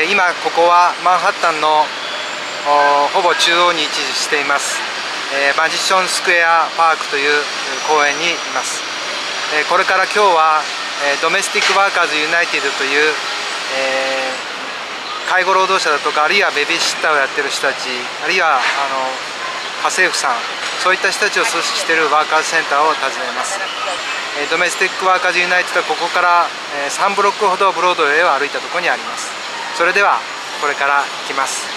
今ここはマンハッタンのほぼ中央に位置しています、マジションスクエアパークという公園にいます。これから今日はドメスティックワーカーズユナイテッドという、介護労働者だとか、あるいはベビーシッターをやっている人たち、あるいは家政婦さん、そういった人たちを組織しているワーカーズセンターを訪ねます。ドメスティックワーカーズユナイテッドはここから3ブロックほどブロードウェイを歩いたところにあります。それではこれから行きます。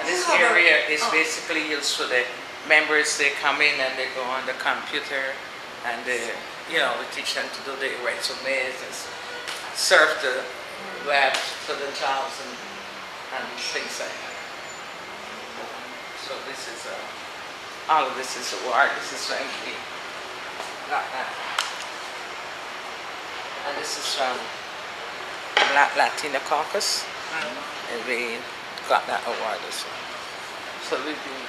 This area is basically used for the members. They come in and they go on the computer and they, we teach them to do the resumes and serve the web for the jobs and things like that. So this is all of this is a ward. This is frankly not that. And this is from Latina Caucus, and we got that award as well. So we've been,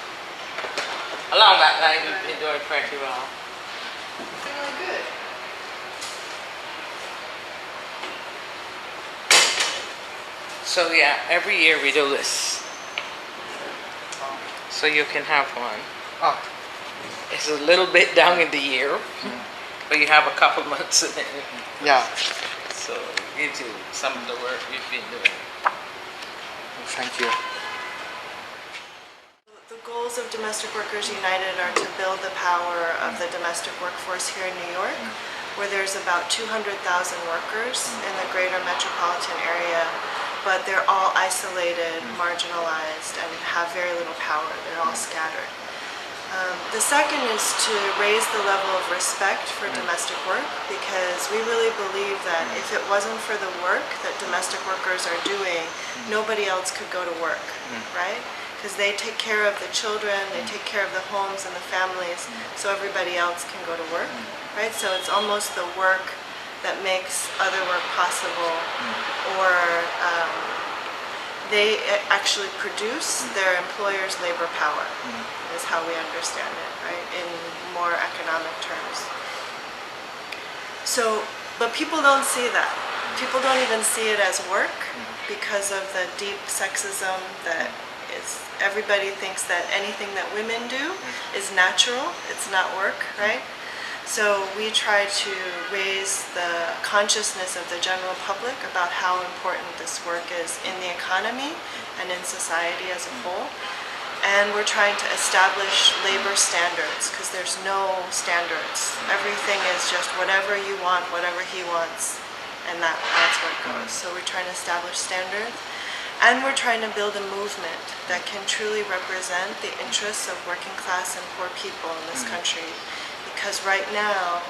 along that line, we've been doing pretty well. Really good. So yeah, every year we do this. So you can have one. Oh. It's a little bit down in the year, but you have a couple months in it. Yeah. So it gives you some of the work we've been doing. Thank you. The goals of Domestic Workers United are to build the power of the domestic workforce here in New York, where there's about 200,000 workers in the greater metropolitan area, but they're all isolated, marginalized, and have very little power. They're all scattered. The second is to raise the level of respect for domestic work, because we really believe that if it wasn't for the work that domestic workers are doing, nobody else could go to work, right? Because they take care of the children, they take care of the homes and the families, so everybody else can go to work, right? So it's almost the work that makes other work possible, or they actually produce their employer's labor power, is how we understand it, right, in more economic terms. So, but people don't see that. People don't even see it as work because of the deep sexism that is, everybody thinks that anything that women do is natural, it's not work, right? So we try to raise the consciousness of the general public about how important this work is in the economy and in society as a whole. And we're trying to establish labor standards, because there's no standards. Everything is just whatever you want, whatever he wants, and that's where it goes. So we're trying to establish standards. And we're trying to build a movement that can truly represent the interests of working class and poor people in this country. Because right now,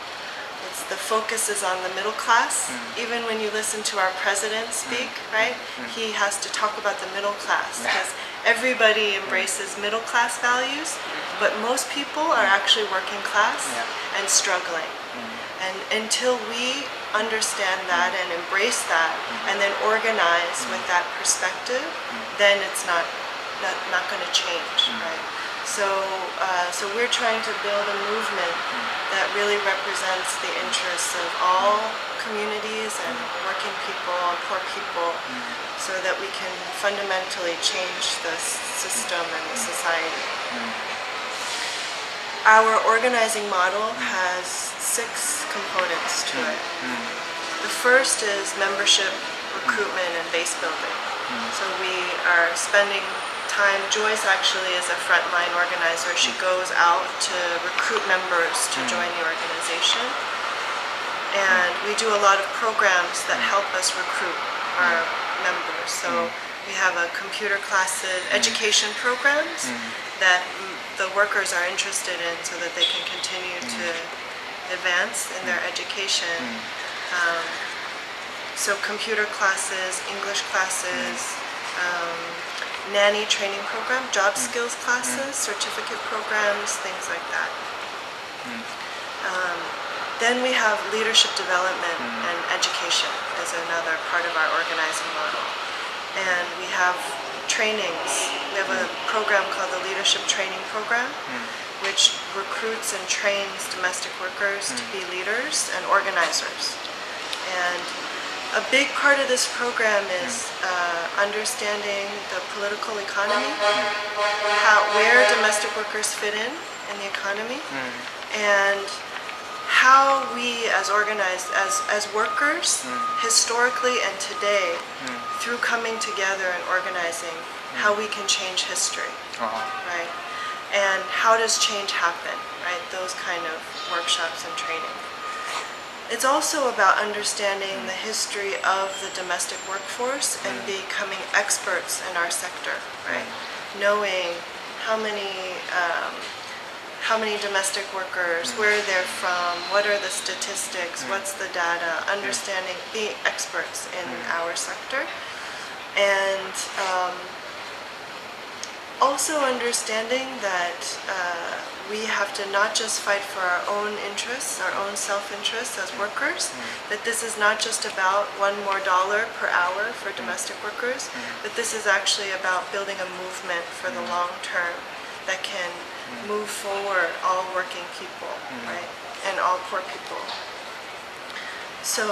the focus is on the middle class. Even when you listen to our president speak, right, he has to talk about the middle class, because everybody embraces middle class values, but most people are actually working class and struggling. And until we understand that and embrace that, and then organize with that perspective, then it's not going to change, right? So we're trying to build a movement that really represents the interests of all communities and working people and poor people, so that we can fundamentally change the system and the society. Our organizing model has 6 components to it. The first is membership, recruitment, and base building. So we are spending time, Joyce actually is a frontline organizer. She goes out to recruit members to join the organization. And we do a lot of programs that help us recruit our members. So we have a computer classes, education programs that the workers are interested in so that they can continue to advance in their education. So computer classes, English classes, nanny training program, job skills classes, certificate programs, things like that. Then we have leadership development and education as another part of our organizing model. And we have trainings. We have a program called the Leadership Training Program, which recruits and trains domestic workers to be leaders and organizers. And a big part of this program is understanding the political economy, where domestic workers fit in the economy, and how we as organized, as workers, historically and today, through coming together and organizing, how we can change history, right? And how does change happen, right? Those kind of workshops and training. It's also about understanding the history of the domestic workforce and becoming experts in our sector, right? Knowing how many domestic workers, where they're from, what are the statistics, what's the data, understanding, being experts in our sector. And also understanding that we have to not just fight for our own interests, our own self-interests as workers, that this is not just about $1 more per hour for domestic workers, but this is actually about building a movement for the long term that can move forward all working people, right, and all poor people. So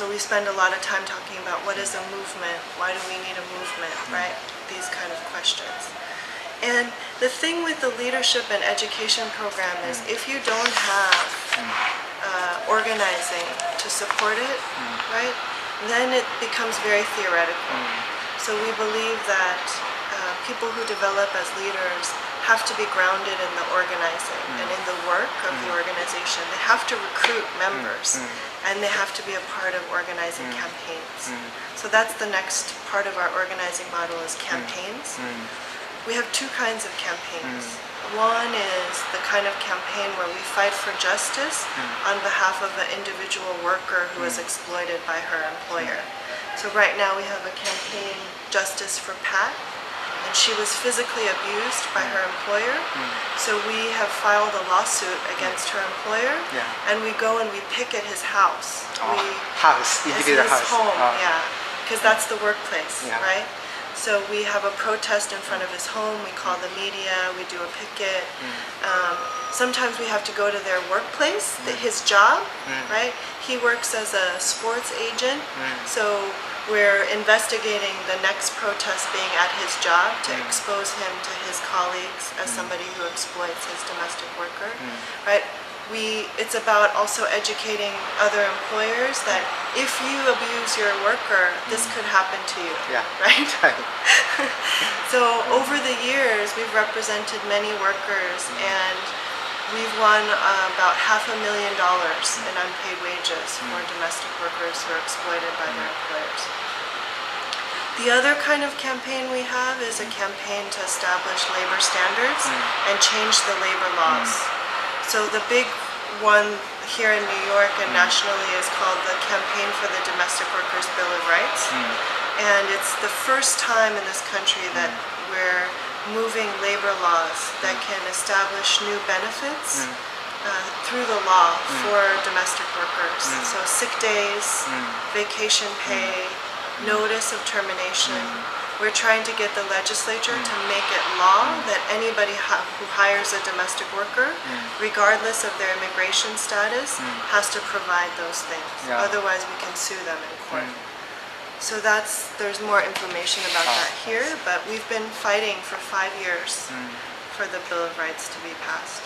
we spend a lot of time talking about what is a movement, why do we need a movement, right? These kind of questions. And the thing with the leadership and education program is if you don't have organizing to support it, right, then it becomes very theoretical. So we believe that people who develop as leaders have to be grounded in the organizing and in the work of the organization. They have to recruit members and they have to be a part of organizing campaigns. So that's the next part of our organizing model is campaigns. We have two kinds of campaigns. One is the kind of campaign where we fight for justice on behalf of an individual worker who is exploited by her employer. So right now we have a campaign, Justice for Pat, and she was physically abused by her employer. So we have filed a lawsuit against her employer, and we go and we picket his house. Individual his house. home, because that's the workplace, right? So we have a protest in front of his home, we call the media, we do a picket. Sometimes we have to go to their workplace, his job, right? He works as a sports agent, so we're investigating the next protest being at his job to expose him to his colleagues as somebody who exploits his domestic worker, right? It's about also educating other employers that if you abuse your worker, this could happen to you, right? So over the years, we've represented many workers and we've won about $500,000 in unpaid wages for domestic workers who are exploited by their employers. The other kind of campaign we have is a campaign to establish labor standards and change the labor laws. So the big one here in New York and nationally is called the Campaign for the Domestic Workers Bill of Rights. And it's the first time in this country that we're moving labor laws that can establish new benefits through the law for domestic workers. So sick days, vacation pay, notice of termination. We're trying to get the legislature to make it law that anybody who hires a domestic worker, regardless of their immigration status, has to provide those things. Otherwise, we can sue them in court. So there's more information about that here, but we've been fighting for 5 years for the Bill of Rights to be passed.